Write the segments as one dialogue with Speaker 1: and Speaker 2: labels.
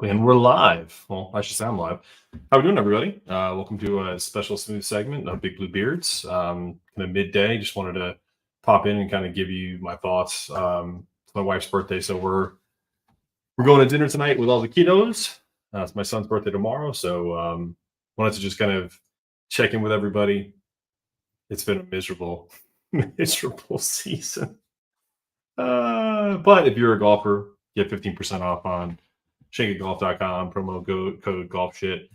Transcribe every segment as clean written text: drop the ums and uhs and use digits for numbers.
Speaker 1: And we're live. Well, I should sound live. How we doing, everybody? Welcome to a special smooth segment of Big Blue Beards. Kind of midday. Just wanted to pop in and kind of give you my thoughts. It's my wife's birthday, so we're going to dinner tonight with all the kiddos. It's my son's birthday tomorrow, so wanted to just kind of check in with everybody. It's been a miserable, miserable season. But if you're a golfer, get 15% off on shankitgolf.com, code golf shit.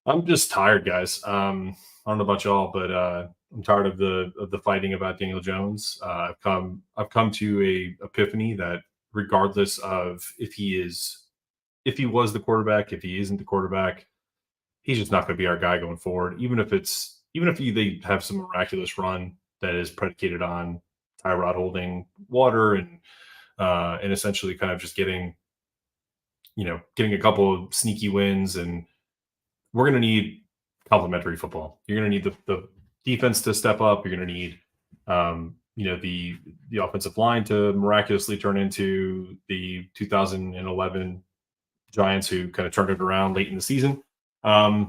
Speaker 1: I'm just tired, guys. I don't know about y'all, but I'm tired of the fighting about Daniel Jones. I've come to a epiphany that regardless of if he was the quarterback, if he isn't the quarterback, he's just not going to be our guy going forward. Even if they have some miraculous run that is predicated on Tyrod holding water and essentially kind of just getting a couple of sneaky wins, and we're going to need complementary football. You're going to need the defense to step up. You're going to need, the offensive line to miraculously turn into the 2011 Giants who kind of turned it around late in the season. I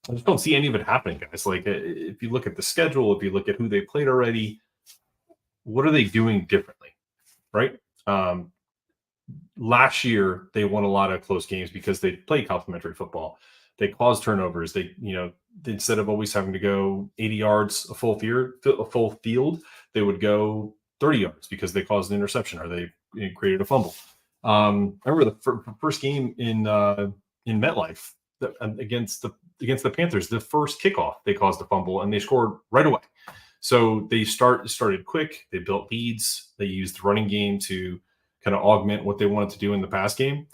Speaker 1: just don't see any of it happening, guys. Like, if you look at the schedule, if you look at who they played already, what are they doing differently, right? Last year, they won a lot of close games because they played complementary football. They caused turnovers. They, instead of always having to go 80 yards a full field, they would go 30 yards because they caused an interception or they created a fumble. I remember the first game in MetLife against the Panthers, the first kickoff, they caused a fumble and they scored right away. So they started quick. They built leads. They used the running game to kind of augment what they wanted to do in the pass game.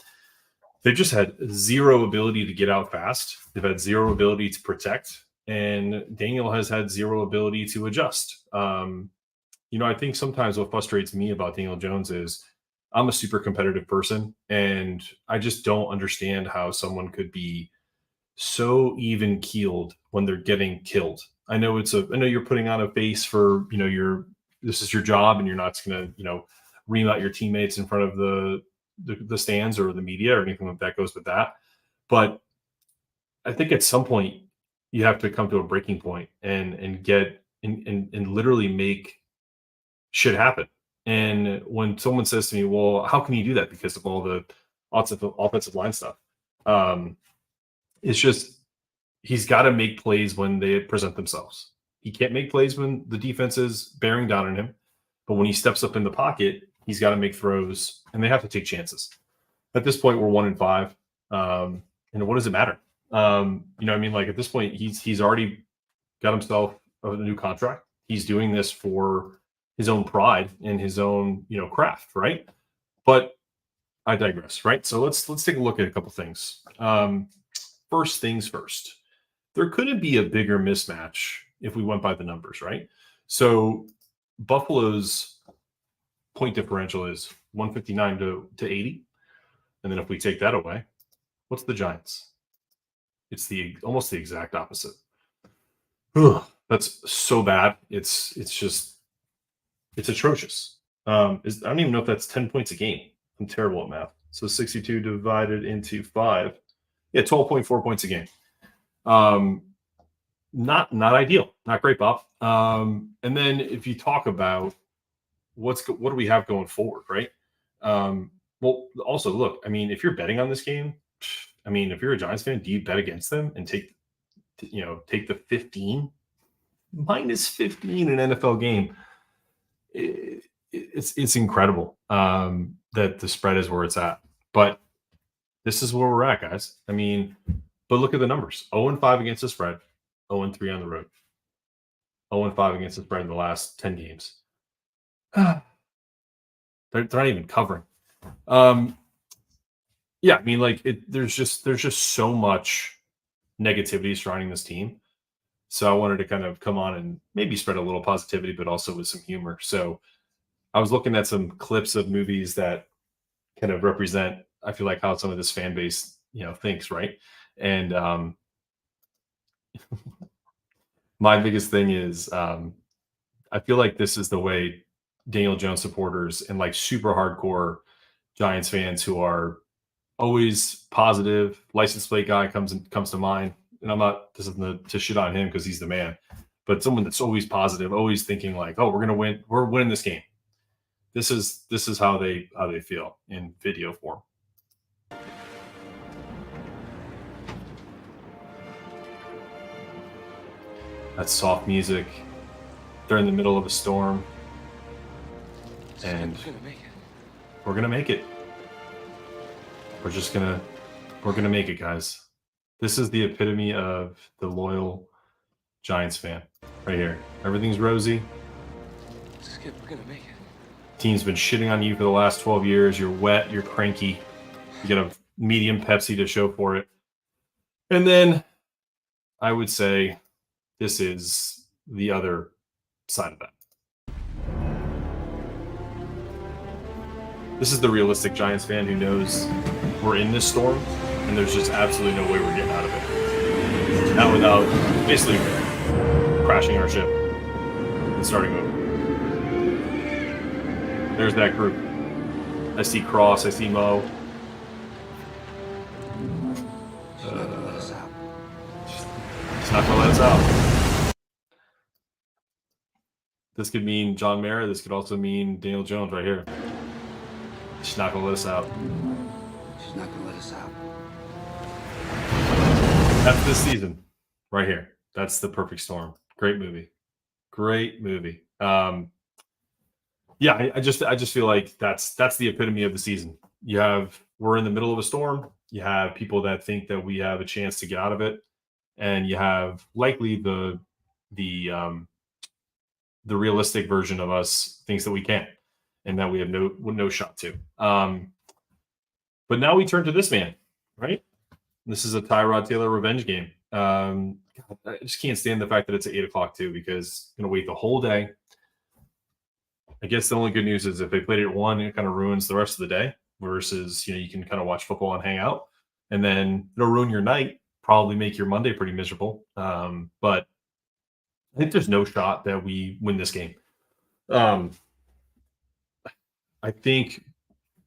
Speaker 1: They've just had zero ability to get out fast. They've had zero ability to protect, and Daniel has had zero ability to adjust. I think sometimes what frustrates me about Daniel Jones is I'm a super competitive person, and I just don't understand how someone could be so even keeled when they're getting killed. I know you're putting on a face for, this is your job and you're not going to, ream out your teammates in front of the stands or the media or anything like that goes with that. But I think at some point you have to come to a breaking point and get and literally make shit happen. And when someone says to me, well, how can you do that? Because of all the offensive line stuff. It's just, he's got to make plays when they present themselves. He can't make plays when the defense is bearing down on him. But when he steps up in the pocket, he's got to make throws, and they have to take chances. At this point, we're 1-5, and what does it matter? Like at this point, he's already got himself a new contract. He's doing this for his own pride and his own, craft, right? But I digress, right? So let's take a look at a couple things. First things first. There couldn't be a bigger mismatch if we went by the numbers, right? So Buffalo's point differential is 159 to 80. And then if we take that away, what's the Giants? It's almost the exact opposite. Ugh, that's so bad. It's atrocious. I don't even know if that's 10 points a game. I'm terrible at math. So 62 divided into 5. Yeah, 12.4 points a game. Not ideal. Not great, Bob. And then if you talk about what do we have going forward, right? Well, also look, if you're betting on this game, if you're a Giants fan, do you bet against them and take the 15 minus 15 in an NFL game? It's incredible that the spread is where it's at, but this is where we're at, guys. But look at the numbers: 0-5 against the spread, 0-3 on the road, 0-5 against the spread in the last 10 games. They're not even covering. There's just so much negativity surrounding this team. So I wanted to kind of come on and maybe spread a little positivity, but also with some humor. So I was looking at some clips of movies that kind of represent, I feel like, how some of this fan base, thinks, right? And my biggest thing is I feel like this is the way Daniel Jones supporters and like super hardcore Giants fans who are always positive. License plate guy comes to mind. And I'm not, this isn't to shit on him because he's the man, but someone that's always positive, always thinking like, oh, we're gonna win, we're winning this game. This is how they feel in video form. That soft music. They're in the middle of a storm, and we're gonna make it. We're gonna make it, guys. This is the epitome of the loyal Giants fan, right here. Everything's rosy.
Speaker 2: Skip, we're gonna make it.
Speaker 1: Team's been shitting on you for the last 12 years. You're wet. You're cranky. You get a medium Pepsi to show for it, and then I would say this is the other side of that. This is the realistic Giants fan who knows we're in this storm and there's just absolutely no way we're getting out of it. Not without basically crashing our ship and starting over. There's that group. I see Cross, I see Mo.
Speaker 2: She's not gonna let us out.
Speaker 1: She's not gonna let us out. This could mean John Mara. This could also mean Daniel Jones right here. She's not gonna let us out.
Speaker 2: She's not gonna let us out.
Speaker 1: That's this season, right here. That's The Perfect Storm. Great movie. Great movie. Yeah, I just feel like that's the epitome of the season. We're in the middle of a storm. You have people that think that we have a chance to get out of it, and you have likely the realistic version of us thinks that we can't, and that we have no shot to. But now we turn to this man, right? This is a Tyrod Taylor revenge game. I just can't stand the fact that it's at 8 o'clock too, because I'm gonna wait the whole day. I guess the only good news is if they played it at 1, it kind of ruins the rest of the day. Versus, you can kind of watch football and hang out, and then it'll ruin your night. Probably make your Monday pretty miserable. But I think there's no shot that we win this game. I think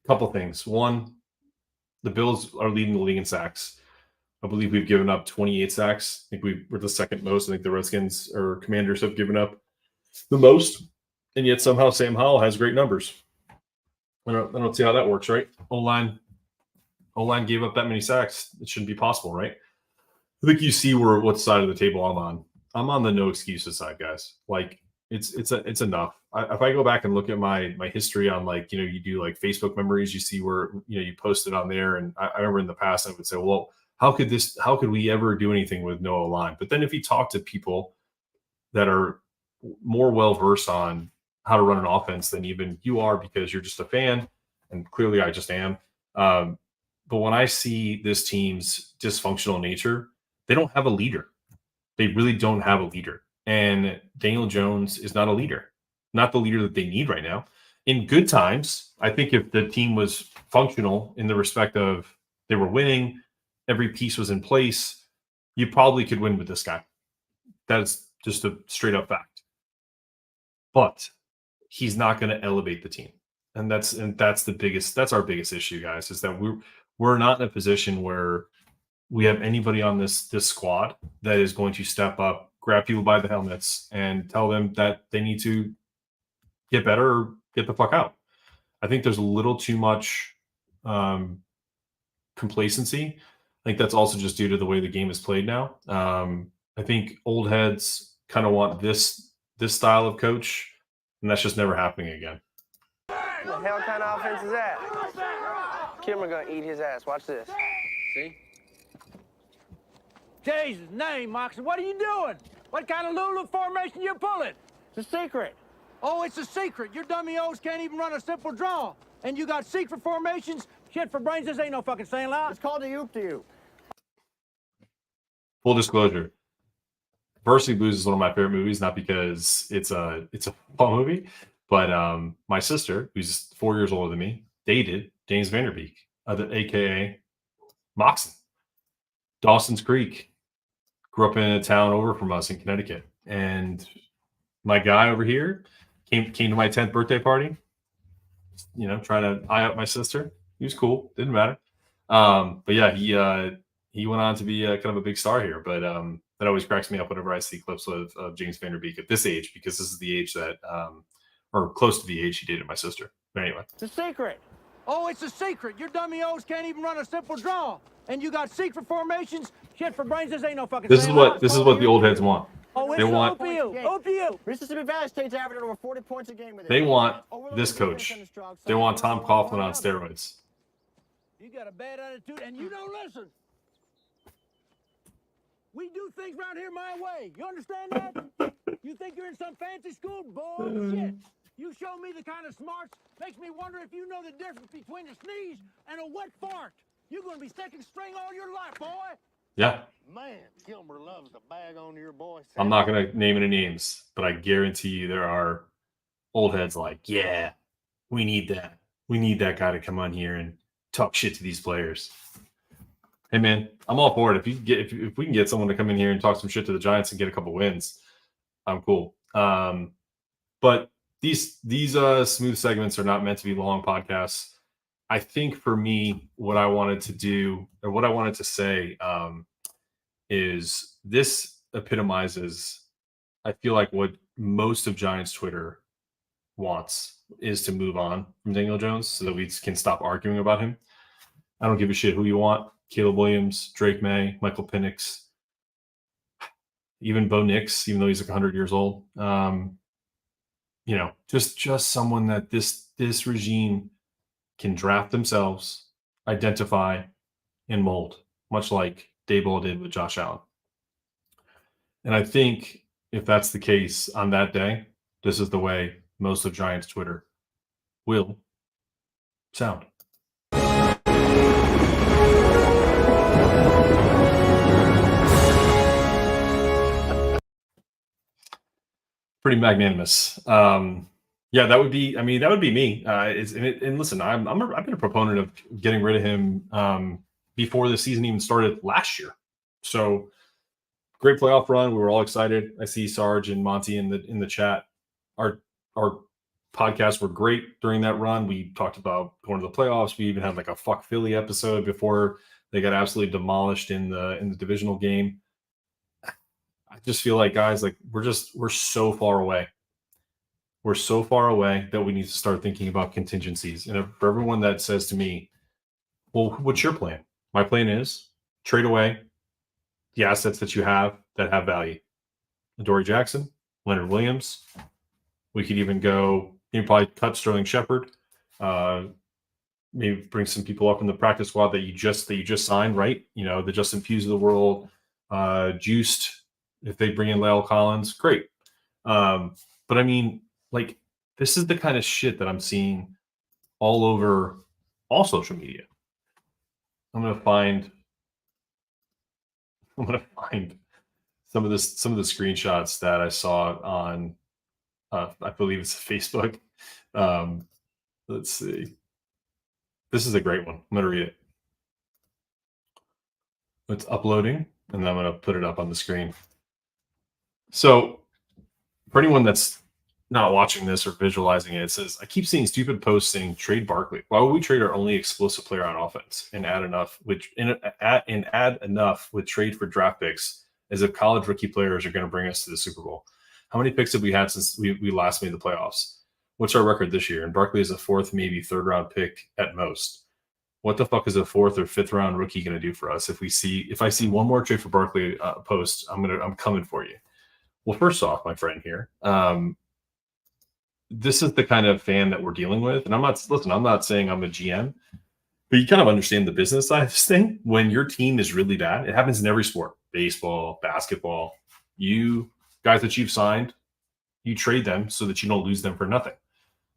Speaker 1: a couple things. One, the Bills are leading the league in sacks. I believe we've given up 28 sacks. I think we're the second most. I think the Redskins or Commanders have given up the most. And yet somehow Sam Howell has great numbers. I don't see how that works, right? O-line gave up that many sacks. It shouldn't be possible, right? I think you see what side of the table I'm on. I'm on the no excuses side, guys. Like it's enough. If I go back and look at my history on you do like Facebook memories, you see where you posted on there, and I remember in the past I would say, well, how could we ever do anything with no line? But then if you talk to people that are more well versed on how to run an offense than even you are, because you're just a fan, and clearly I just am. But when I see this team's dysfunctional nature, they don't have a leader. They really don't have a leader. And Daniel Jones is not a leader, not the leader that they need right now. In good times, I think if the team was functional in the respect of they were winning, every piece was in place, you probably could win with this guy. That's just a straight up fact. But he's not going to elevate the team. And that's our biggest issue, guys, is that we're not in a position where we have anybody on this squad that is going to step up, grab people by the helmets, and tell them that they need to get better or get the fuck out. I think there's a little too much complacency. I think that's also just due to the way the game is played now. I think old heads kind of want this style of coach, and that's just never happening again.
Speaker 3: What the hell kind of offense is that? Kimmer gonna eat his ass. Watch this.
Speaker 2: See?
Speaker 4: Jesus' name, Moxie, what are you doing? What kind of Lulu formation you pulling?
Speaker 3: It's a secret.
Speaker 4: Oh, it's a secret. Your dummy O's can't even run a simple draw. And you got secret formations? Shit for brains, this ain't no fucking Sandlot.
Speaker 3: It's called the Oop to You.
Speaker 1: Full disclosure, Varsity Blues is one of my favorite movies, not because it's a football movie, but my sister, who's 4 years older than me, dated James Vanderbeek, aka Moxon. Dawson's Creek. Grew up in a town over from us in Connecticut. And my guy over here came to my 10th birthday party, trying to eye up my sister. He was cool. Didn't matter. But yeah, he went on to be kind of a big star here. But that always cracks me up whenever I see clips of James Van Der Beek at this age, because this is the age that, or close to the age he dated my sister. But anyway,
Speaker 4: It's a secret. Oh, it's a secret. Your dummy O's can't even run a simple draw. And you got secret formations. Shit for brains. This ain't no fucking.
Speaker 1: this is what the old heads want.
Speaker 4: Oh,
Speaker 1: They want
Speaker 4: OPU.
Speaker 5: Mississippi Valley State's averaging over 40 points a game with it.
Speaker 1: they want this coach. They want Tom Coughlin on steroids.
Speaker 4: You got a bad attitude and you don't listen. We do things around here my way. You understand that? You think you're in some fancy school? Bullshit. You show me the kind of smarts makes me wonder if you know the difference between a sneeze and a wet fart. You're going to be second string all your life, boy.
Speaker 1: Yeah,
Speaker 5: Man, Kilmer loves to bag on your boy.
Speaker 1: I'm not going to name any names, but I guarantee you there are old heads like, yeah, we need that. We need that guy to come on here and talk shit to these players. Hey man, I'm all for it. If you get if we can get someone to come in here and talk some shit to the Giants and get a couple wins, I'm cool. But these smooth segments are not meant to be long podcasts. I think for me, what I wanted to do or what I wanted to say is this epitomizes, I feel like, what most of Giants Twitter wants is to move on from Daniel Jones so that we can stop arguing about him. I don't give a shit who you want. Caleb Williams, Drake May, Michael Penix, even Bo Nix, even though he's like 100 years old. Just someone that this regime can draft themselves, identify, and mold, much like Daboll did with Josh Allen. And I think if that's the case on that day, this is the way most of Giants Twitter will sound. Pretty magnanimous. Yeah, that would be me. And listen, I've been a proponent of getting rid of him before the season even started last year. So great playoff run. We were all excited. I see Sarge and Monty in the chat. Our podcasts were great during that run. We talked about going to the playoffs. We even had like a fuck Philly episode before they got absolutely demolished in the divisional game. I just feel like, guys, like we're so far away. We're so far away that we need to start thinking about contingencies. And for everyone that says to me, well, what's your plan? My plan is trade away the assets that you have that have value. Adoree Jackson, Leonard Williams. We could even go, probably cut Sterling Shepard. Maybe bring some people up in the practice squad that you just signed, right? The Justin Pughs of the world, Juiced. If they bring in La'el Collins, great. But I mean, like, this is the kind of shit that I'm seeing all over all social media. I'm gonna find some of the screenshots that I saw on I believe it's Facebook. Let's see. This is a great one. I'm gonna read it. It's uploading, and then I'm gonna put it up on the screen. So for anyone that's not watching this or visualizing it, it says, I keep seeing stupid posts saying trade Barkley. Why would we trade our only explosive player on offense and add enough with trade for draft picks as if college rookie players are going to bring us to the Super Bowl? How many picks have we had since we last made the playoffs? What's our record this year? And Barkley is a fourth, maybe third round pick at most. What the fuck is a fourth or fifth round rookie going to do for us? If I see one more trade for Barkley post, I'm coming for you. Well, first off, my friend here, this is the kind of fan that we're dealing with. And I'm not saying I'm a GM, but you kind of understand the business side of this thing. When your team is really bad, it happens in every sport, baseball, basketball. You guys that you've signed, you trade them so that you don't lose them for nothing.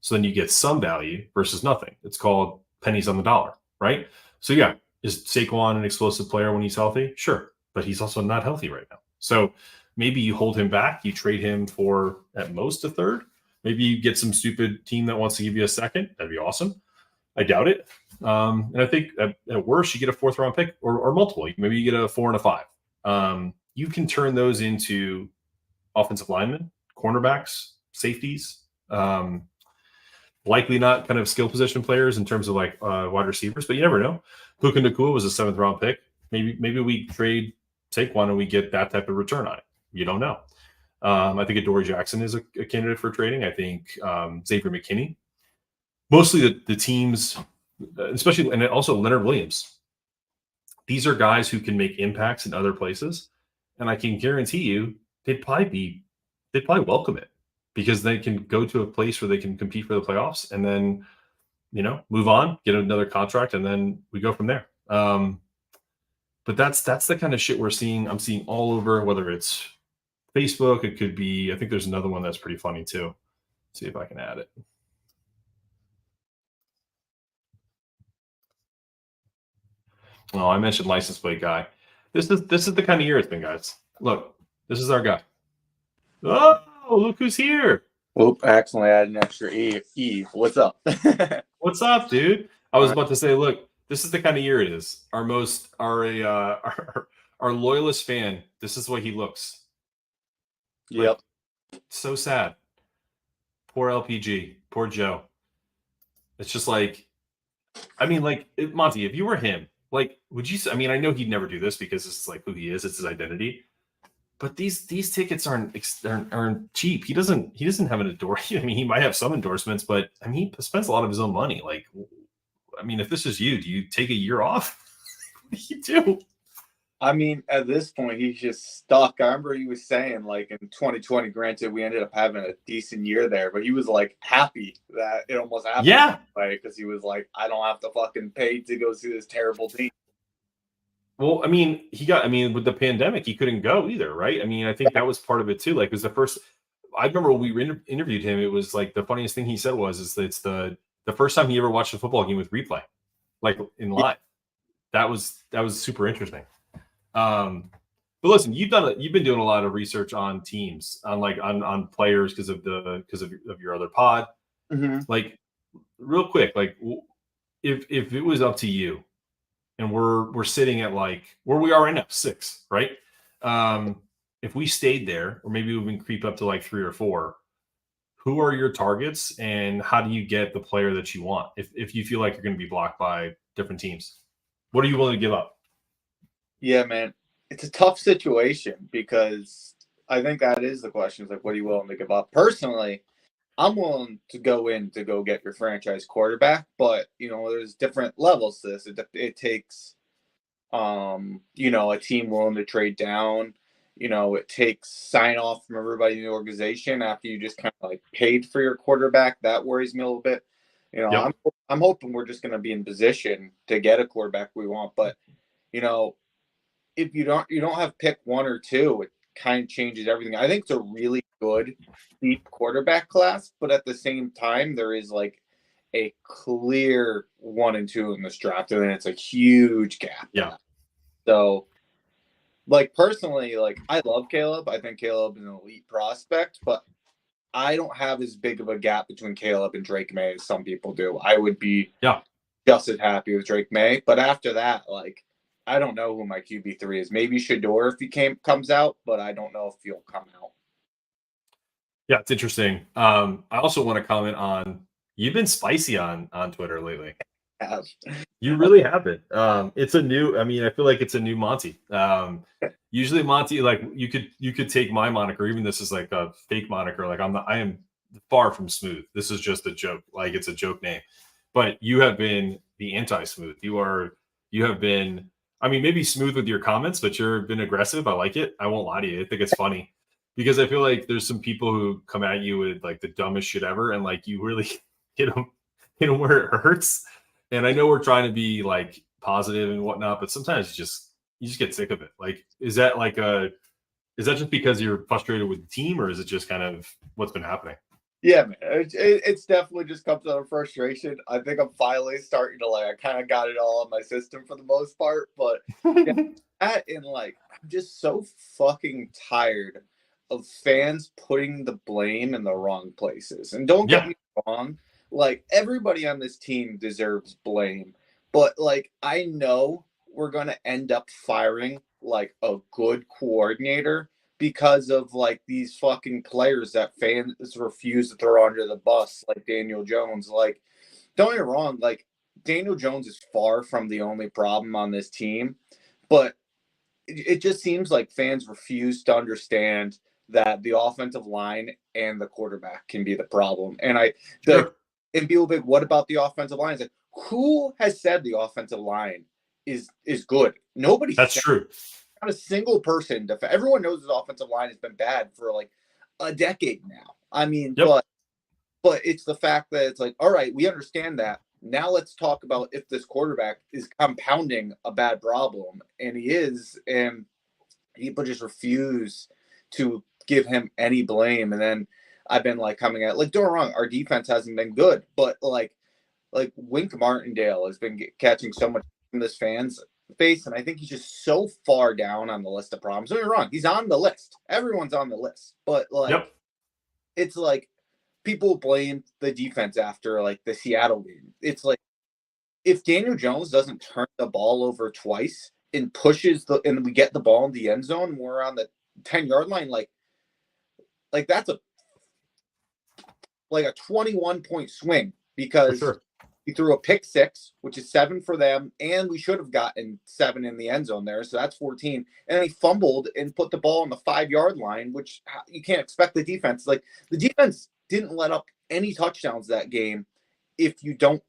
Speaker 1: So then you get some value versus nothing. It's called pennies on the dollar, right? So yeah, is Saquon an explosive player when he's healthy? Sure, but he's also not healthy right now. So maybe you hold him back. You trade him for at most a third. Maybe you get some stupid team that wants to give you a second. That'd be awesome. I doubt it. And I think at worst, you get a fourth round pick or multiple. Maybe you get a 4 and a 5. You can turn those into offensive linemen, cornerbacks, safeties, likely not kind of skill position players in terms of like wide receivers, but you never know. Puka Nacua was a 7th round pick. Maybe we trade Saquon and we get that type of return on it. You don't know. I think Adoree Jackson is a candidate for trading. I think Xavier McKinney. Mostly the teams, especially, and also Leonard Williams. These are guys who can make impacts in other places, and I can guarantee you they'd probably welcome it because they can go to a place where they can compete for the playoffs and then, move on, get another contract, and then we go from there. But that's the kind of shit I'm seeing all over, whether it's Facebook, it could be, I think there's another one that's pretty funny too. Let's see if I can add it. Oh, I mentioned license plate guy. This is the kind of year it's been, guys. Look, this is our guy. Oh, look who's here.
Speaker 6: Oop, I accidentally added an extra E. What's up?
Speaker 1: What's up, dude? I was about to say, look, this is the kind of year it is. Our loyalist fan, this is what he looks.
Speaker 6: Yep.
Speaker 1: So sad. Poor LPG. Poor Joe. It's just like, Monty, if you were him, would you? I mean, I know he'd never do this because it's like who he is. It's his identity. But these tickets aren't cheap. He doesn't have an endorsement. I mean, he might have some endorsements, but I mean, he spends a lot of his own money. If this is you, do you take a year off? What do you do?
Speaker 6: I mean, at this point, he's just stuck. I remember he was saying, in 2020, granted, we ended up having a decent year there, but he was, happy that it almost happened.
Speaker 1: Yeah.
Speaker 6: Because he was like, I don't have to fucking pay to go see this terrible team.
Speaker 1: Well, I mean, with the pandemic, he couldn't go either, right? I mean, I think that was part of it, too. It was the first – I remember when we interviewed him, it was, the funniest thing he said is that it's the first time he ever watched a football game with replay, in live. That was super interesting. But listen, you've been doing a lot of research on teams, on players because of your other pod.
Speaker 6: Mm-hmm.
Speaker 1: Real quick, if it was up to you, and we're sitting at where we are right now, 6, right? If we stayed there, or maybe we even creep up to 3 or 4, who are your targets, and how do you get the player that you want? If you feel like you're going to be blocked by different teams, what are you willing to give up?
Speaker 6: Yeah, man, it's a tough situation because I think that is the question. Is what are you willing to give up? Personally, I'm willing to go get your franchise quarterback, but there's different levels to this. It takes, a team willing to trade down. It takes sign off from everybody in the organization after you just kind of paid for your quarterback. That worries me a little bit.
Speaker 1: Yep.
Speaker 6: I'm hoping we're just going to be in position to get a quarterback we want, but if you don't have pick 1 or 2, it kind of changes everything. I think it's a really good deep quarterback class, but at the same time, there is a clear 1 and 2 in this draft, and then it's a huge gap.
Speaker 1: Yeah.
Speaker 6: So, personally, I love Caleb. I think Caleb is an elite prospect, but I don't have as big of a gap between Caleb and Drake May as some people do. I would be just as happy with Drake May, but after that, I don't know who my QB3 is. Maybe Shedeur if he comes out, but I don't know if he'll come out.
Speaker 1: Yeah, it's interesting. I also want to comment on, you've been spicy on Twitter lately. You really have been. It's a new, I feel like it's a new Monty. Usually Monty, you could take my moniker, even this is a fake moniker. I am far from smooth. This is just a joke. It's a joke name. But you have been the anti-smooth. You have been, maybe smooth with your comments, but you've been aggressive. I like it. I won't lie to you. I think it's funny because I feel like there's some people who come at you with the dumbest shit ever. And you really hit them where it hurts. And I know we're trying to be positive and whatnot, but sometimes you just get sick of it. Is that just because you're frustrated with the team, or is it just kind of what's been happening?
Speaker 6: Yeah, man, it's definitely just comes out of frustration. I think I'm finally starting to I kind of got it all on my system for the most part, but I'm just so fucking tired of fans putting the blame in the wrong places. And don't get me wrong, everybody on this team deserves blame, but I know we're gonna end up firing a good coordinator because of these fucking players that fans refuse to throw under the bus, like Daniel Jones. Don't get me wrong, Daniel Jones is far from the only problem on this team, but it just seems like fans refuse to understand that the offensive line and the quarterback can be the problem. And and people big, what about the offensive line? It's like, who has said the offensive line is good? Nobody.
Speaker 1: That's true.
Speaker 6: Not a single person. Everyone knows the offensive line has been bad for like a decade now. I mean, but it's the fact that it's like, all right, we understand that. Now let's talk about if this quarterback is compounding a bad problem, and he is, and people just refuse to give him any blame. And then I've been like coming at, like, don't get me wrong, our defense hasn't been good, but like Wink Martindale has been catching so much from this fans base, and I think he's just so far down on the list of problems. Don't get me wrong, he's on the list. Everyone's on the list, but like, it's like, people blame the defense after like the Seattle game. It's like, if Daniel Jones doesn't turn the ball over twice and pushes and we get the ball in the end zone, we're on the 10-yard line, like that's a 21-point swing, because he threw a pick 6, which is 7 for them, and we should have gotten 7 in the end zone there, so that's 14. And he fumbled and put the ball on the 5-yard line, which you can't expect the defense. Like, the defense didn't let up any touchdowns that game if you don't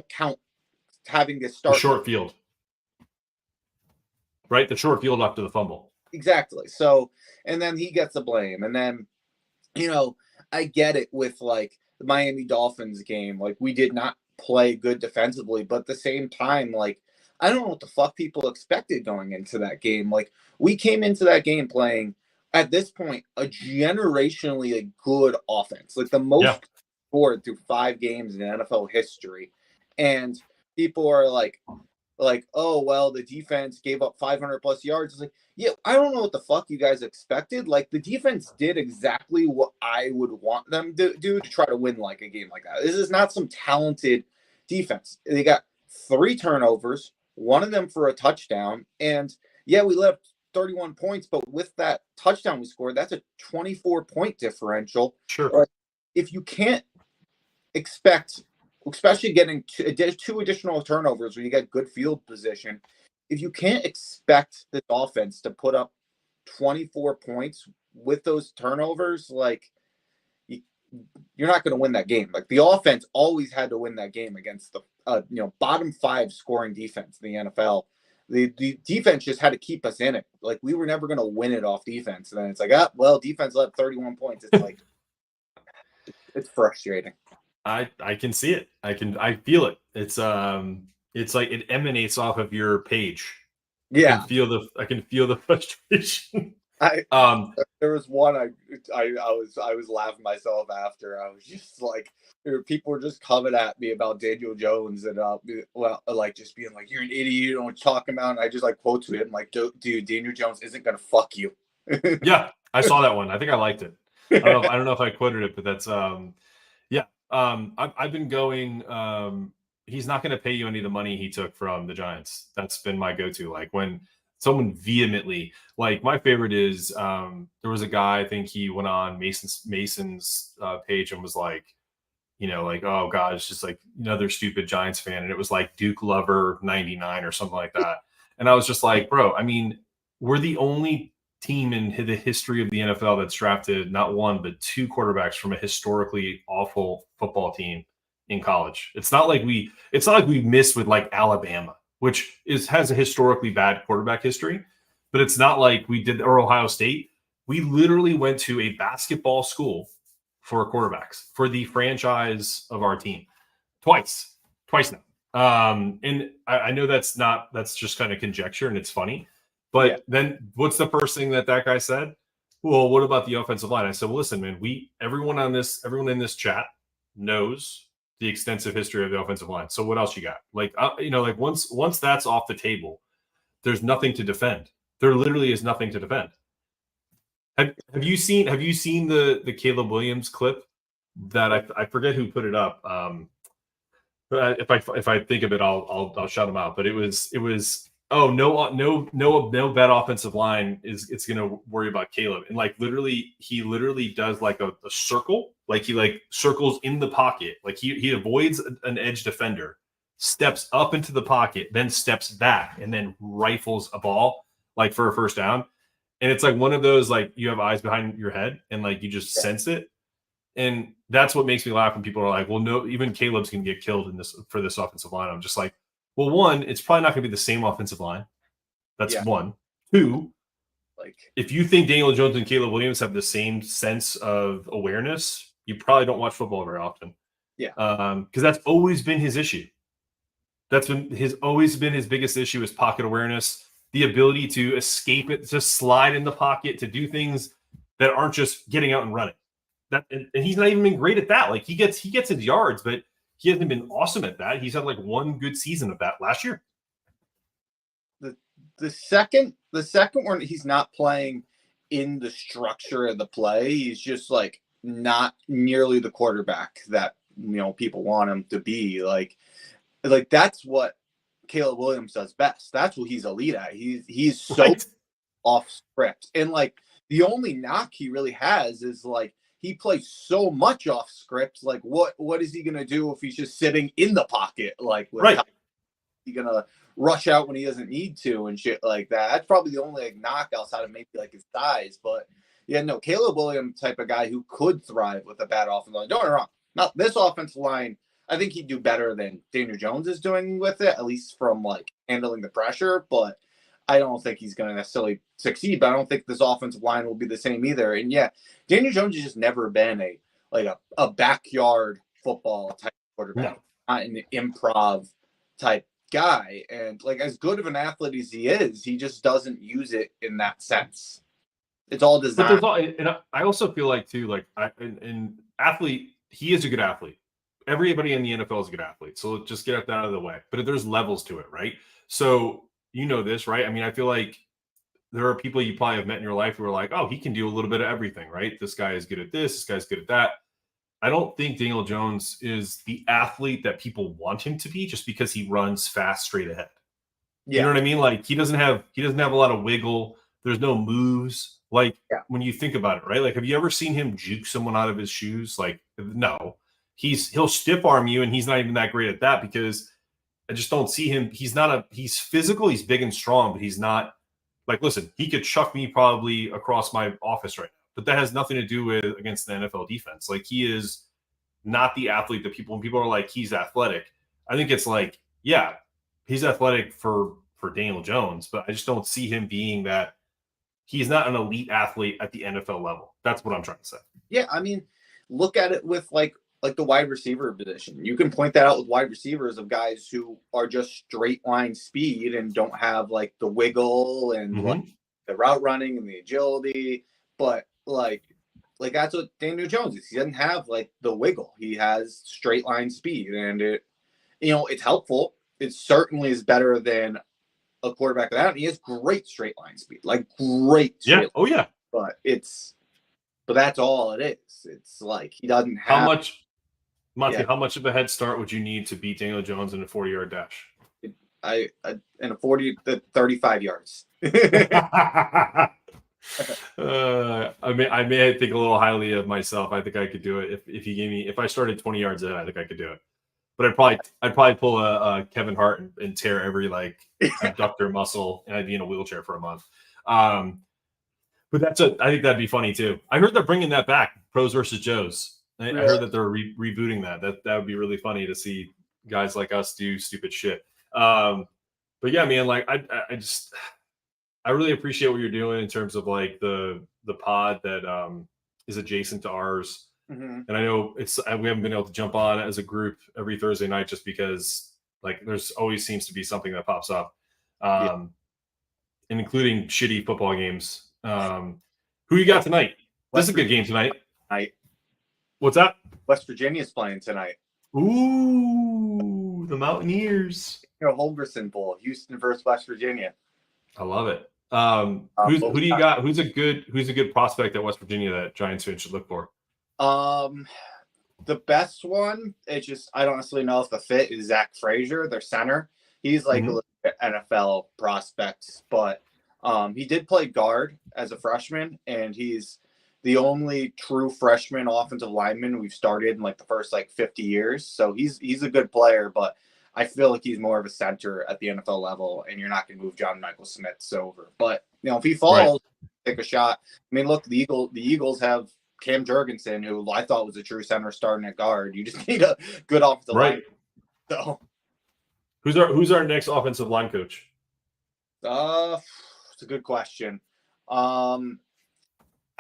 Speaker 6: count having this start
Speaker 1: the short field, right? The short field after the fumble.
Speaker 6: Exactly. So, and then he gets the blame. And then, I get it with like the Miami Dolphins game. Like, we did not play good defensively, but at the same time, like, I don't know what the fuck people expected going into that game. Like, we came into that game playing, at this point, a generationally good offense, like the most scored through 5 games in NFL history. And people are like, oh, well, the defense gave up 500 plus yards. It's like, yeah, I don't know what the fuck you guys expected. Like, the defense did exactly what I would want them to do to try to win like a game like that. This is not some talented defense. They got 3 turnovers, one of them for a touchdown. And yeah, we left 31 points, but with that touchdown we scored, that's a 24-point differential.
Speaker 1: Sure.
Speaker 6: Like, if you can't expect, especially getting 2 additional turnovers where you get good field position, if you can't expect this offense to put up 24 points with those turnovers, like, you're not going to win that game. Like, the offense always had to win that game against the bottom 5 scoring defense in the NFL. The defense just had to keep us in it. Like, we were never going to win it off defense. And then it's like, defense led 31 points. It's like, it's frustrating.
Speaker 1: I can see it. I feel it. It's like it emanates off of your page.
Speaker 6: Yeah.
Speaker 1: I can feel the frustration.
Speaker 6: There was one I was laughing myself after. I was just like, people were just coming at me about Daniel Jones and just being like, you're an idiot, you don't know what you're talking about. And I just like quote tweeted him like, dude, Daniel Jones isn't gonna fuck you.
Speaker 1: Yeah, I saw that one. I think I liked it. I don't know if I quoted it, but that's I've been going. He's not going to pay you any of the money he took from the Giants. That's been my go-to. Like, when someone vehemently, like, my favorite is there was a guy, I think he went on Mason's page and was like, oh God, it's just like another stupid Giants fan. And it was like Duke Lover 99 or something like that. And I was just like, bro, I mean, we're the only team in the history of the NFL that's drafted not 1, but 2 quarterbacks from a historically awful football team in college. It's not like we missed with like Alabama, which has a historically bad quarterback history, but it's not like we did, or Ohio State. We literally went to a basketball school for quarterbacks, for the franchise of our team, twice now. And I know that's just kind of conjecture and it's funny, but then what's the first thing that guy said? Well, what about the offensive line? I said, well, listen, man, everyone in this chat knows the extensive history of the offensive line. So what else you got? Like, once that's off the table, there's nothing to defend. There literally is nothing to defend. Have you seen the Caleb Williams clip that I forget who put it up? If I think of it, I'll shout him out. But it was no bad offensive line it's gonna worry about Caleb. And like he literally does like a circle, like he like circles in the pocket, like he avoids an edge defender steps up into the pocket, then steps back, and then rifles a ball like for a first down. And it's like one of those, like, you have eyes behind your head and like you just sense it. And that's what makes me laugh when people are like, well, no, even Caleb's going to get killed in this for this offensive line. I'm just like, well, one, it's probably not going to be the same offensive line. That's one. Two,
Speaker 6: Like,
Speaker 1: if you think Daniel Jones and Caleb Williams have the same sense of awareness, you probably don't watch football very often.
Speaker 6: Yeah.
Speaker 1: Because that's always been his issue. That's been always been his biggest issue is pocket awareness, the ability to escape it, to slide in the pocket, to do things that aren't just getting out and running. That and he's not even been great at that. Like he gets his yards, but he hasn't been awesome at that. He's had like one good season of that last year.
Speaker 6: the second one, he's not playing in the structure of the play. He's just like not nearly the quarterback that people want him to be. Like that's what Caleb Williams does best. That's what he's elite at. He's so
Speaker 1: Right.
Speaker 6: off script. And like the only knock he really has is like he plays so much off script. Like what is he gonna do if he's just sitting in the pocket? Like
Speaker 1: Right.
Speaker 6: He gonna rush out when he doesn't need to and shit like that. That's probably the only knock outside of maybe like his size. But yeah, no, Caleb Williams type of guy who could thrive with a bad offensive line. Don't get me wrong. Not this offensive line. I think he'd do better than Daniel Jones is doing with it, at least from like handling the pressure. But I don't think he's going to necessarily succeed. But I don't think this offensive line will be the same either. And yeah, Daniel Jones has just never been a backyard football type quarterback, not an improv type guy. And like as good of an athlete as he is, he just doesn't use it in that sense. It's all
Speaker 1: But
Speaker 6: designed.
Speaker 1: there's all, and I also feel like too, like an athlete, he is a good athlete. Everybody in the NFL is a good athlete. So let's just get that out of the way. But there's levels to it, right? So you know this, right? I mean, I feel like there are people you probably have met in your life who are like, oh, he can do a little bit of everything, right? This guy is good at this guy's good at that. I don't think Daniel Jones is the athlete that people want him to be just because he runs fast straight ahead. You know what I mean? Like he doesn't have a lot of wiggle. There's no moves. Like when you think about it, right? Like have you ever seen him juke someone out of his shoes? Like no. He'll stiff arm you, and he's not even that great at that because I just don't see him. He's physical, he's big and strong, but he's not like, listen, he could chuck me probably across my office right now, but that has nothing to do with against the NFL defense. Like he is not the athlete that when people are like, he's athletic. I think it's like, yeah, he's athletic for Daniel Jones, but I just don't see him being that. He's not an elite athlete at the NFL level. That's what I'm trying to say.
Speaker 6: Yeah, I mean, look at it with like the wide receiver position. You can point that out with wide receivers of guys who are just straight line speed and don't have like the wiggle and like the route running and the agility. But like that's what Daniel Jones is. He doesn't have like the wiggle. He has straight line speed, and it's helpful. It certainly is better than a quarterback of that. And he has great straight line speed, like great.
Speaker 1: Yeah. Oh yeah.
Speaker 6: But that's all it is. It's like he doesn't have
Speaker 1: how much of a head start would you need to beat Daniel Jones in a 40-yard dash?
Speaker 6: In a 40 to 35 yards.
Speaker 1: I may think a little highly of myself. I think I could do it if I started 20 yards ahead. I think I could do it. But I'd probably pull a Kevin Hart and tear every like abductor muscle, and I'd be in a wheelchair for a month. But I think that'd be funny too. I heard they're bringing that back, Pros versus Joes. I heard that they're rebooting that. That would be really funny to see guys like us do stupid shit. But yeah, man, like I really appreciate what you're doing in terms of like the pod that is adjacent to ours. And I know we haven't been able to jump on as a group every Thursday night just because like there's always seems to be something that pops up, and including shitty football games. Who you got tonight? This is a good game tonight. What's that?
Speaker 6: West Virginia's playing tonight.
Speaker 1: Ooh, the Mountaineers.
Speaker 6: Holgerson Bowl, Houston versus West Virginia.
Speaker 1: I love it. Who do you got? Who's a good prospect at West Virginia that Giants fans should look for?
Speaker 6: The best one, it's just I don't necessarily know if the fit is Zach Frazier, their center. He's like a NFL prospect, but he did play guard as a freshman, and he's the only true freshman offensive lineman we've started in like the first like 50 years. So he's a good player, but I feel like he's more of a center at the NFL level, and you're not going to move John Michael Smith over. But if he falls, take a shot. I mean, look, the Eagles have Cam Jurgensen, who I thought was a true center starting at guard. You just need a good offensive line. So,
Speaker 1: who's our next offensive line coach?
Speaker 6: It's a good question. I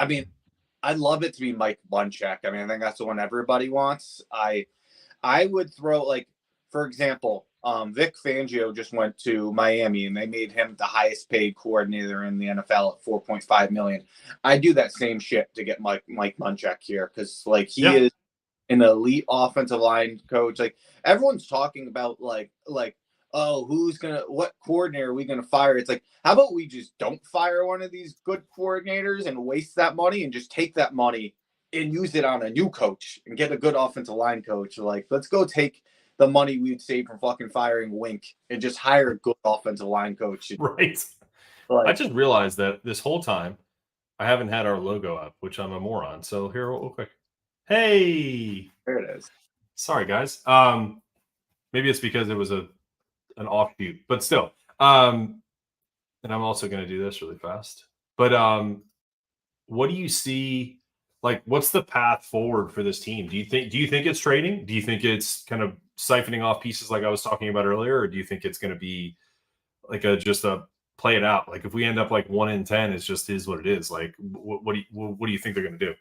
Speaker 6: mean, I'd love it to be Mike Munchak. I mean, I think that's the one everybody wants. I would throw, like, for example, Vic Fangio just went to Miami and they made him the highest paid coordinator in the NFL at $4.5 million. I do that same shit to get Mike Munchak here because, like, he is an elite offensive line coach. Like, everyone's talking about like, oh, what coordinator are we gonna fire? It's like, how about we just don't fire one of these good coordinators and waste that money and just take that money and use it on a new coach and get a good offensive line coach? Like, let's go take the money we'd save from fucking firing Wink and just hire a good offensive line coach.
Speaker 1: Right.
Speaker 6: Like,
Speaker 1: I just realized that this whole time I haven't had our logo up, which I'm a moron. So here, real quick. Hey,
Speaker 6: there it is.
Speaker 1: Sorry, guys. Maybe it's because it was an offshoot, but still. And I'm also going to do this really fast. But what do you see? Like, what's the path forward for this team? Do you think it's trading? Do you think it's kind of siphoning off pieces like I was talking about earlier, or do you think it's going to be like just a play it out? Like, if we end up like 1-10, it just is what it is. Like, what do you think they're going to do?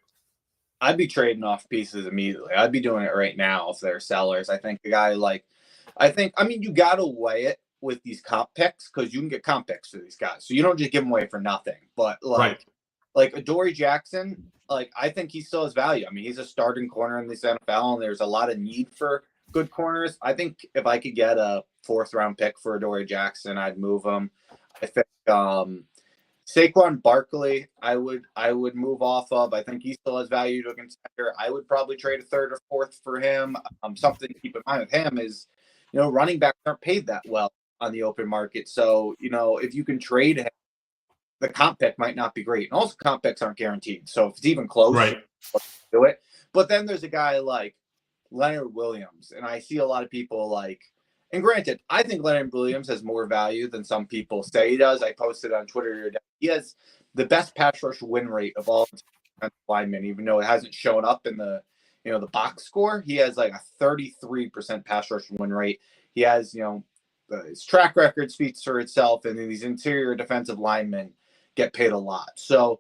Speaker 6: I'd be trading off pieces immediately. I'd be doing it right now if they're sellers. I think I mean, you got to weigh it with these comp picks because you can get comp picks for these guys. So you don't just give them away for nothing. But like Adoree Jackson, like, I think he still has value. I mean, he's a starting corner in this NFL, and there's a lot of need for good corners. I think if I could get a 4th round pick for Adoree Jackson, I'd move him. I think Saquon Barkley, I would move off of. I think he still has value to a contender. I would probably trade a 3rd or 4th for him. Something to keep in mind with him is, running backs aren't paid that well on the open market. So, if you can trade him, the comp pick might not be great. And also, comp picks aren't guaranteed. So if it's even close, do it. But then there's a guy like Leonard Williams, and I see a lot of people like, and granted, I think Leonard Williams has more value than some people say he does. I posted on Twitter. He has the best pass rush win rate of all linemen, even though it hasn't shown up in the box score. He has like a 33% pass rush win rate. He has, his track record speaks for itself, and then these interior defensive linemen get paid a lot. So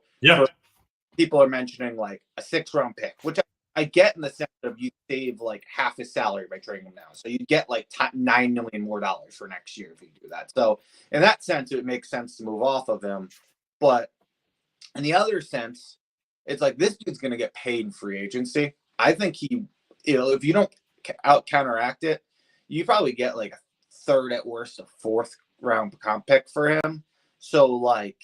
Speaker 6: people are mentioning like a 6th round pick, which I get in the sense of you save like half his salary by trading him now. So you get like $9 million more for next year if you do that. So in that sense, it makes sense to move off of him. But in the other sense, it's like this dude's going to get paid in free agency. I think he, if you don't counteract it, you probably get like a 3rd at worst, a 4th round comp pick for him. So like,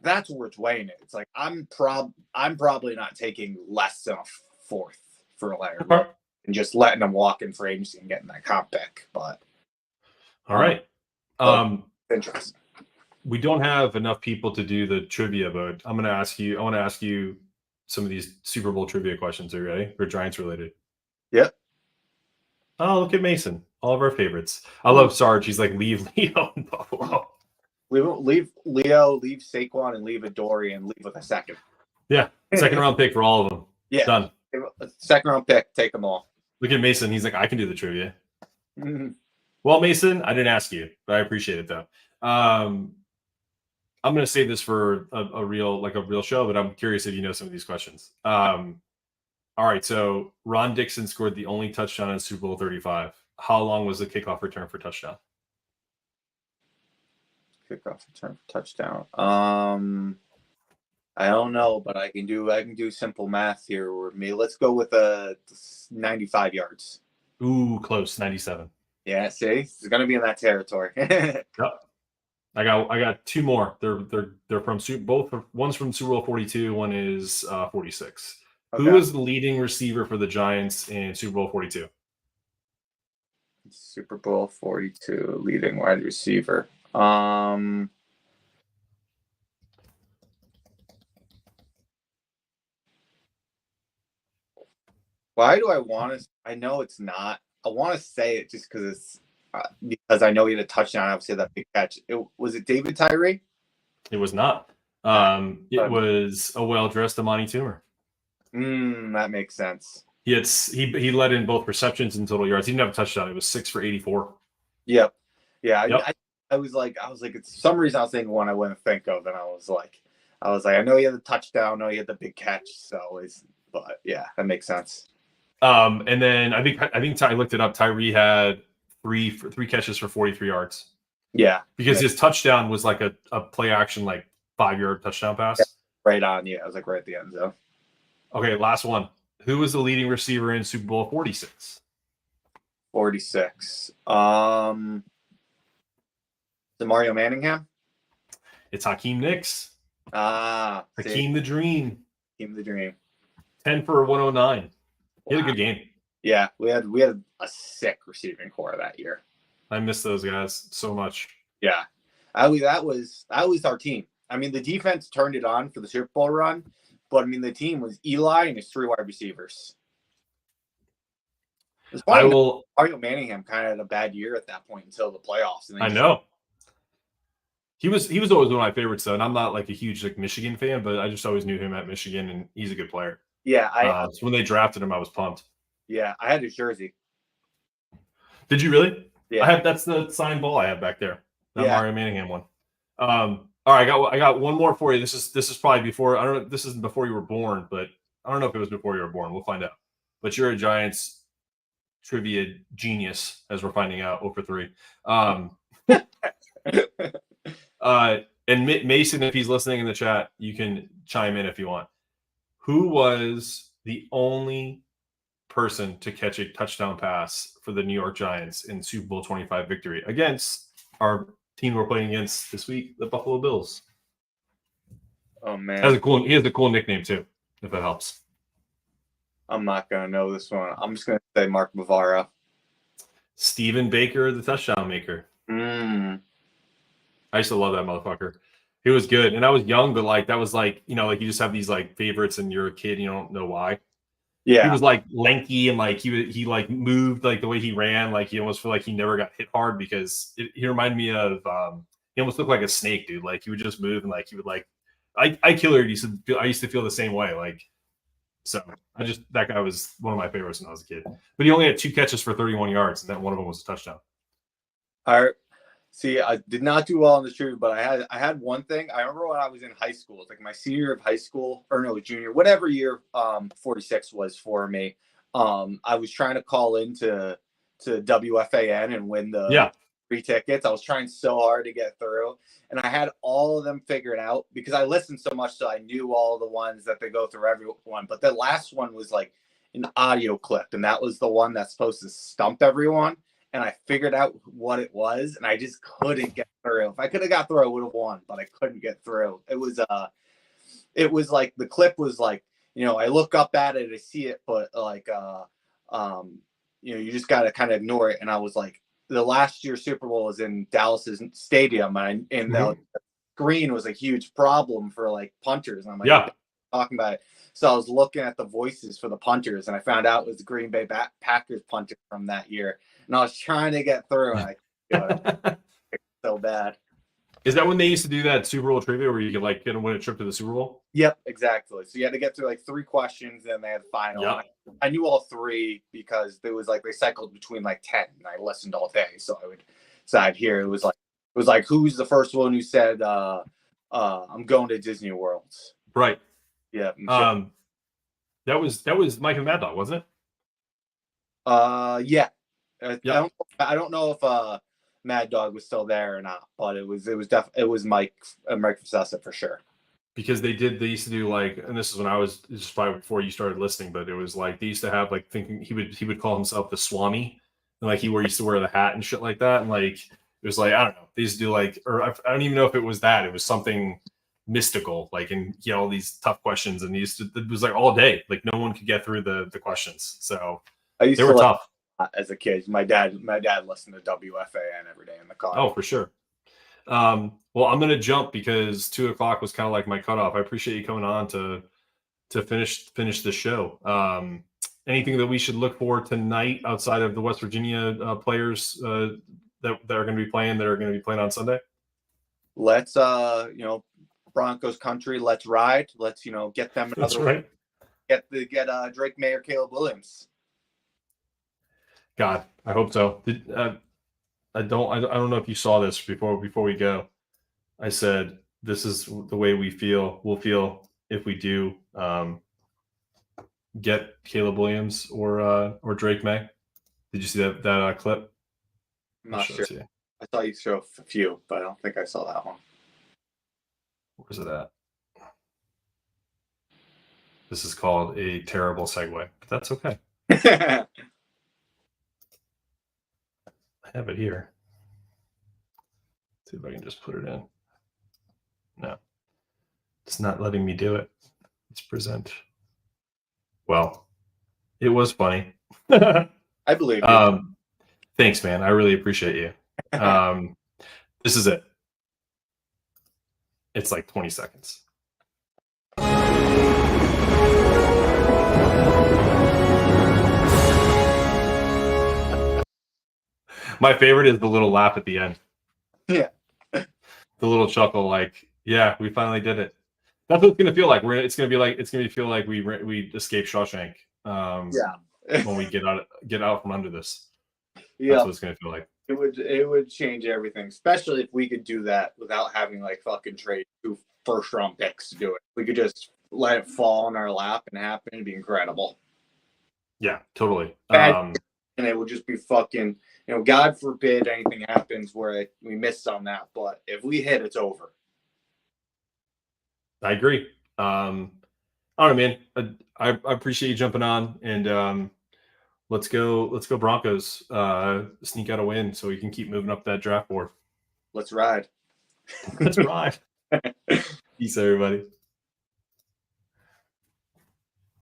Speaker 6: that's where it's weighing it. It's like, I'm probably not taking less than a 4th for Leonard and just letting him walk in free agency and getting that comp pick. But
Speaker 1: all right.
Speaker 6: Interesting.
Speaker 1: We don't have enough people to do the trivia, but I want to ask you some of these Super Bowl trivia questions. Are you ready? They're Giants related.
Speaker 6: Yep.
Speaker 1: Oh, look at Mason. All of our favorites. I love Sarge. He's like, leave Leo in Buffalo.
Speaker 6: Leave Leo, leave Saquon, and leave Adoree, and leave with a 2nd.
Speaker 1: Yeah. 2nd round pick for all of them.
Speaker 6: Yeah.
Speaker 1: Done.
Speaker 6: 2nd round pick. Take them all.
Speaker 1: Look at Mason. He's like, I can do the trivia.
Speaker 6: Mm-hmm.
Speaker 1: Well, Mason, I didn't ask you, but I appreciate it though. I'm going to save this for a real show, but I'm curious if you know some of these questions. All right. So Ron Dixon scored the only touchdown in Super Bowl 35. How long was the kickoff return for touchdown?
Speaker 6: Kickoff return for touchdown. I don't know, but I can do simple math here with me. Let's go with 95 yards.
Speaker 1: Ooh, close. 97.
Speaker 6: Yeah, see, it's gonna be in that territory.
Speaker 1: Yep. I got 2 more. They're from both. One's from Super Bowl 42. One is 46. Okay. Who is the leading receiver for the Giants in Super Bowl 42?
Speaker 6: Super Bowl 42 leading wide receiver. Why do I want to? I know it's not. I want to say it just because because I know he had a touchdown. Obviously, that big catch. Was it David Tyree?
Speaker 1: It was not. It was a well-dressed Amani Toomer.
Speaker 6: That makes sense.
Speaker 1: He led in both receptions and total yards. He didn't have a touchdown. It was 6 for 84.
Speaker 6: Yep. Yeah.
Speaker 1: Yep.
Speaker 6: I was like, it's some reason I was thinking one I wouldn't think of, and I was like, I know he had the touchdown, I know he had the big catch, but yeah, that makes sense.
Speaker 1: And then I think I looked it up. Tyree had three catches for 43 yards.
Speaker 6: Yeah,
Speaker 1: because his touchdown was like a play action, like 5-yard touchdown pass.
Speaker 6: Yeah, right on. Yeah, I was like right at the end zone.
Speaker 1: Okay, last one. Who was the leading receiver in Super Bowl 46?
Speaker 6: 46. The Mario Manningham?
Speaker 1: It's Hakeem Nicks.
Speaker 6: Hakeem
Speaker 1: the Dream.
Speaker 6: Hakeem the Dream.
Speaker 1: 10 for 109. He had a good game.
Speaker 6: Yeah, we had a sick receiving core that year.
Speaker 1: I miss those guys so much.
Speaker 6: Yeah. That was our team. I mean, the defense turned it on for the Super Bowl run, but I mean the team was Eli and his 3 wide receivers. Mario Manningham kind of had a bad year at that point until the playoffs. And
Speaker 1: I know. He was always one of my favorites though, and I'm not like a huge like Michigan fan, but I just always knew him at Michigan, and he's a good player.
Speaker 6: Yeah,
Speaker 1: so when they drafted him, I was pumped.
Speaker 6: Yeah, I had his jersey.
Speaker 1: Did you really?
Speaker 6: Yeah,
Speaker 1: that's the signed ball I have back there. That Mario Manningham one. All right, I got one more for you. This is probably before. I don't know. This isn't before you were born, but I don't know if it was before you were born. We'll find out. But you're a Giants trivia genius, as we're finding out. 0 for 3. And Mason, if he's listening in the chat, you can chime in if you want. Who was the only person to catch a touchdown pass for the New York Giants in Super Bowl 25 victory against our team we're playing against this week, the Buffalo Bills?
Speaker 6: Oh man,
Speaker 1: he has a cool nickname too, if it helps.
Speaker 6: I'm not gonna know this one. I'm just gonna say Mark Bavaro.
Speaker 1: Stephen Baker, the touchdown maker. I used to love that motherfucker. He was good, and I was young, but like that was like, you know, like you just have these like favorites, and you're a kid, and you don't know why. Yeah, he was like lanky, and like he like moved like the way he ran, like you almost feel like he never got hit hard because he reminded me of he almost looked like a snake, dude. Like he would just move, and like he would like I used to feel the same way, like. So that guy was one of my favorites when I was a kid. But he only had 2 catches for 31 yards, and then one of them was a touchdown.
Speaker 6: All right. See, I did not do well in the trivia, but I had one thing. I remember when I was in high school, it's like my senior year of high school, or no, junior, whatever year 46 was for me. I was trying to call into WFAN and win the free tickets. I was trying so hard to get through, and I had all of them figured out because I listened so much, so I knew all the ones that they go through everyone. But the last one was like an audio clip, and that was the one that's supposed to stump everyone. And I figured out what it was, and I just couldn't get through. If I could have got through, I would have won, but I couldn't get through. It was like the clip was like, you know, I look up at it, I see it, but like, you know, you just got to kind of ignore it. And I was like, the last year Super Bowl was in Dallas's stadium, and the screen was a huge problem for like punters. And I'm like, talking about it. So I was looking at the voices for the punters, and I found out it was the Green Bay Packers punter from that year. And I was trying to get through, and I got it so bad.
Speaker 1: Is that when they used to do that Super Bowl trivia where you could like get and win a trip to the Super Bowl?
Speaker 6: Yep, exactly. So you had to get through like 3 questions, and they had final. Yep. I knew all 3 because there was like they cycled between like 10, and I listened all day. So I'd hear it was like who's the first one who said I'm going to Disney World?
Speaker 1: Right.
Speaker 6: Yeah.
Speaker 1: That was Mike and Mad Dog, wasn't
Speaker 6: it? Yeah. I don't know if Mad Dog was still there or not, but it was Mike Francesa for sure.
Speaker 1: Because they used to do like, and this is when I was just probably before you started listening, but it was like they used to have like thinking he would call himself the Swami, and like he used to wear the hat and shit like that, and like it was like I don't know, they used to do like, or I don't even know if it was that, it was something mystical, like, and he had all these tough questions, and it was like all day, like no one could get through the questions, so they were tough.
Speaker 6: As a kid, my dad listened to WFAN every day in the car.
Speaker 1: Oh, for sure. Well, I'm gonna jump because 2:00 was kind of like my cutoff. I appreciate you coming on to finish the show. Anything that we should look for tonight outside of the West Virginia players that are going to be playing on Sunday?
Speaker 6: Let's Broncos country. Let's ride. Let's get them
Speaker 1: That's
Speaker 6: another.
Speaker 1: right.
Speaker 6: Get Drake May or Caleb Williams.
Speaker 1: God, I hope so. I don't know if you saw this before we go. I said this is the way we'll feel if we do get Caleb Williams or Drake May. Did you see that clip?
Speaker 6: I'm
Speaker 1: I'll
Speaker 6: not
Speaker 1: show it
Speaker 6: sure.
Speaker 1: to you.
Speaker 6: I saw you show a few, but I don't think I saw that one.
Speaker 1: Where's it at? This is called a terrible segue, but that's okay. I have it here. See if I can just put it in. No, it's not letting me do it. Let's present. Well, it was funny.
Speaker 6: I believe you.
Speaker 1: Thanks, man. I really appreciate you. This is it. It's like 20 seconds. My favorite is the little laugh at the end.
Speaker 6: Yeah.
Speaker 1: The little chuckle, like, yeah, we finally did it. That's what it's gonna feel like. It's gonna feel like we escaped Shawshank. When we get out from under this.
Speaker 6: Yeah.
Speaker 1: That's what it's gonna feel like.
Speaker 6: It would change everything, especially if we could do that without having like fucking trade 2 first-round picks to do it. We could just let it fall in our lap and happen. It'd be incredible.
Speaker 1: Yeah, totally.
Speaker 6: And it would just be fucking, God forbid anything happens where we missed on that. But if we hit, it's over.
Speaker 1: I agree. I don't know, man. I appreciate you jumping on, and let's go Broncos. Sneak out a win so we can keep moving up that draft board.
Speaker 6: Let's ride.
Speaker 1: Let's ride. Peace, everybody.